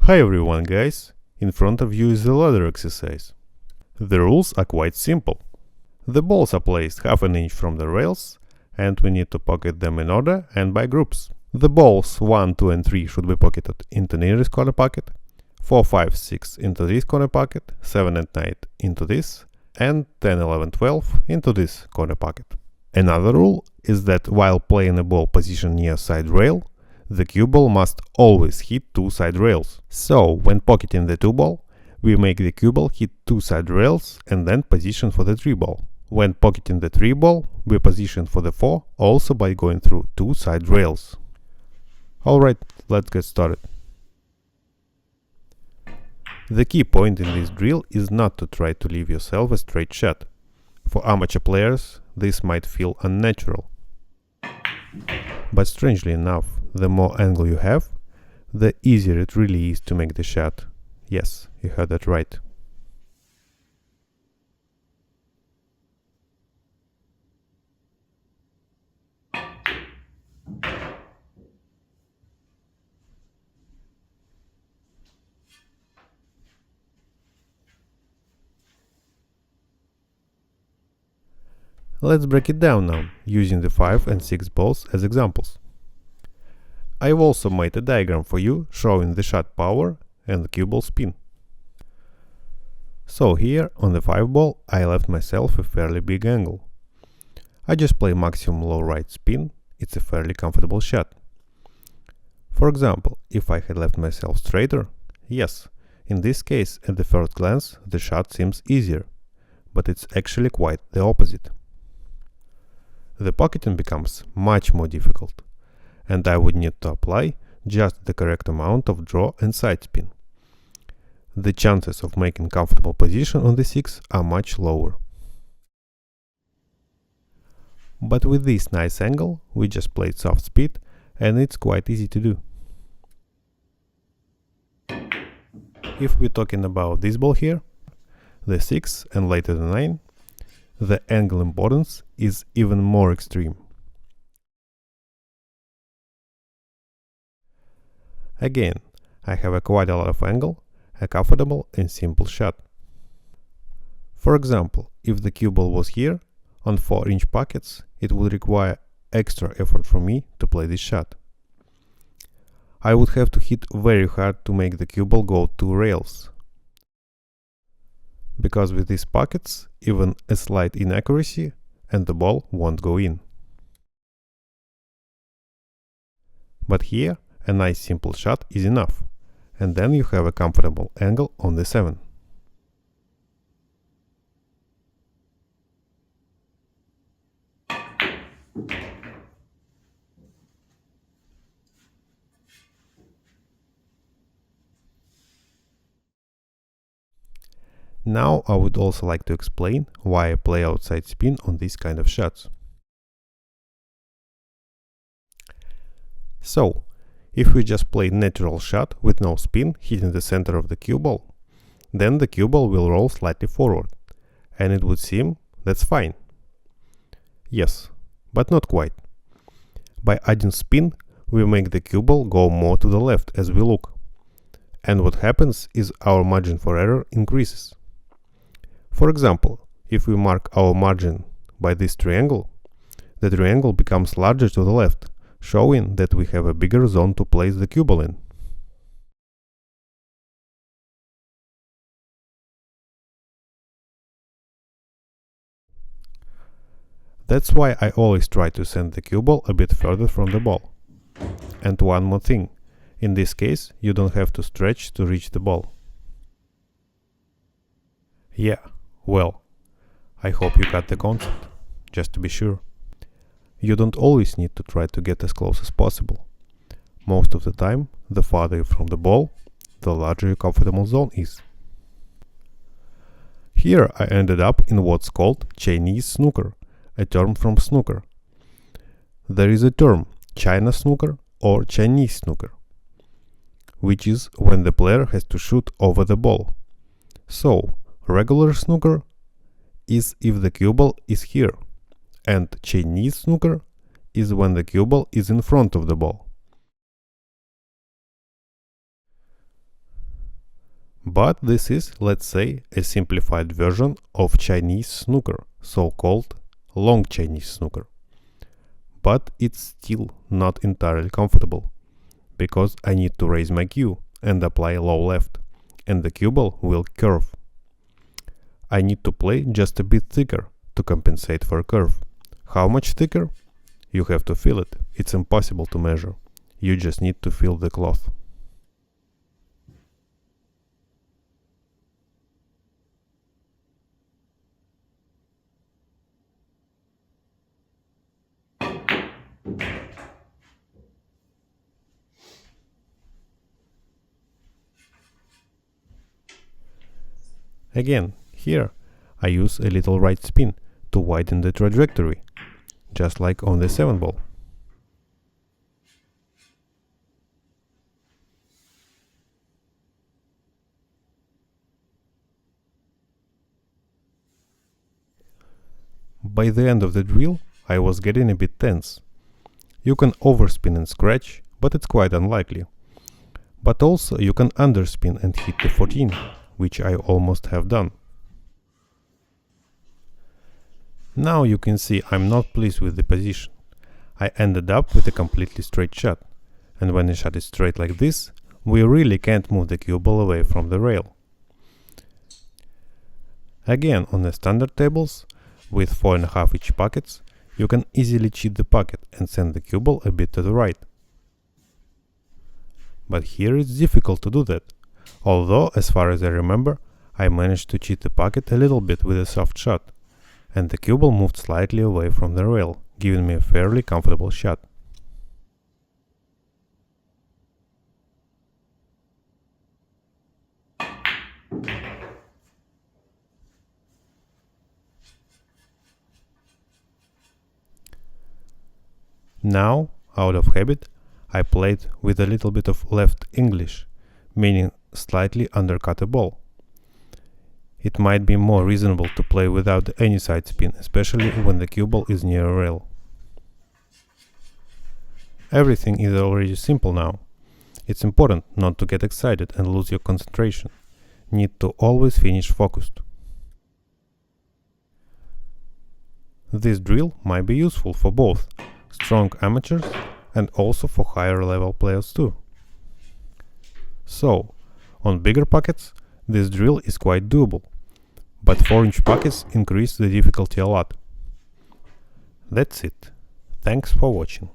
Hi everyone guys, in front of you is the ladder exercise. The rules are quite simple. The balls are placed half an inch from the rails and we need to pocket them in order and by groups. The balls 1, 2 and 3 should be pocketed into nearest corner pocket, 4, 5, 6 into this corner pocket, 7 and 9 into this, and 10, 11, 12 into this corner pocket. Another rule is that while playing a ball positioned near side rail, the cue ball must always hit two side rails. So, when pocketing the 2 ball, we make the cue ball hit two side rails and then position for the 3 ball. When pocketing the 3 ball, we position for the 4 also by going through two side rails. Alright, let's get started. The key point in this drill is not to try to leave yourself a straight shot. For amateur players, this might feel unnatural. But strangely enough, the more angle you have, the easier it really is to make the shot. Yes, you heard that right. Let's break it down now, using the 5 and 6 balls as examples. I've also made a diagram for you showing the shot power and the cue ball spin. So here on the 5 ball I left myself a fairly big angle. I just play maximum low right spin, it's a fairly comfortable shot. For example, if I had left myself straighter, yes, in this case at the first glance the shot seems easier, but it's actually quite the opposite. The pocketing becomes much more difficult, and I would need to apply just the correct amount of draw and side spin. The chances of making comfortable position on the 6 are much lower. But with this nice angle, we just played soft speed, and it's quite easy to do. If we're talking about this ball here, the 6 and later the 9, the angle importance is even more extreme. Again, I have quite a lot of angle, a comfortable and simple shot. For example, if the cue ball was here, on 4-inch pockets, it would require extra effort for me to play this shot. I would have to hit very hard to make the cue ball go 2 rails. Because with these pockets, even a slight inaccuracy and the ball won't go in. But here, a nice simple shot is enough, and then you have a comfortable angle on the 7. Now I would also like to explain why I play outside spin on these kind of shots. So, if we just play natural shot with no spin hitting the center of the cue ball, then the cue ball will roll slightly forward, and it would seem that's fine. Yes, but not quite. By adding spin, we make the cue ball go more to the left as we look, and what happens is our margin for error increases. For example, if we mark our margin by this triangle, the triangle becomes larger to the left, showing that we have a bigger zone to place the cue ball in. That's why I always try to send the cue ball a bit further from the ball. And one more thing, in this case you don't have to stretch to reach the ball. Yeah, well, I hope you got the concept, just to be sure. You don't always need to try to get as close as possible. Most of the time, the farther from the ball, the larger your comfortable zone is. Here I ended up in what's called Chinese snooker, a term from snooker. There is a term, China snooker or Chinese snooker, which is when the player has to shoot over the ball. So, regular snooker is if the cue ball is here, and Chinese snooker is when the cue ball is in front of the ball. But this is, let's say, a simplified version of Chinese snooker, so-called long Chinese snooker. But it's still not entirely comfortable, because I need to raise my cue and apply low left, and the cue ball will curve. I need to play just a bit thicker to compensate for a curve. How much thicker? You have to feel it. It's impossible to measure. You just need to feel the cloth. Again, here I use a little right spin to widen the trajectory, just like on the 7 ball. By the end of the drill, I was getting a bit tense. You can overspin and scratch, but it's quite unlikely. But also you can underspin and hit the 14, which I almost have done. Now you can see I'm not pleased with the position. I ended up with a completely straight shot, and when the shot is straight like this, we really can't move the cue ball away from the rail. Again, on the standard tables, with 4.5 inch pockets, you can easily cheat the pocket and send the cue ball a bit to the right. But here it's difficult to do that, although, as far as I remember, I managed to cheat the pocket a little bit with a soft shot, and the cue ball moved slightly away from the rail, giving me a fairly comfortable shot. Now, out of habit, I played with a little bit of left English, meaning slightly undercut a ball. It might be more reasonable to play without any side spin, especially when the cue ball is near a rail. Everything is already simple now. It's important not to get excited and lose your concentration. Need to always finish focused. This drill might be useful for both strong amateurs and also for higher level players too. So, on bigger pockets, this drill is quite doable, but 4-inch pockets increase the difficulty a lot. That's it. Thanks for watching.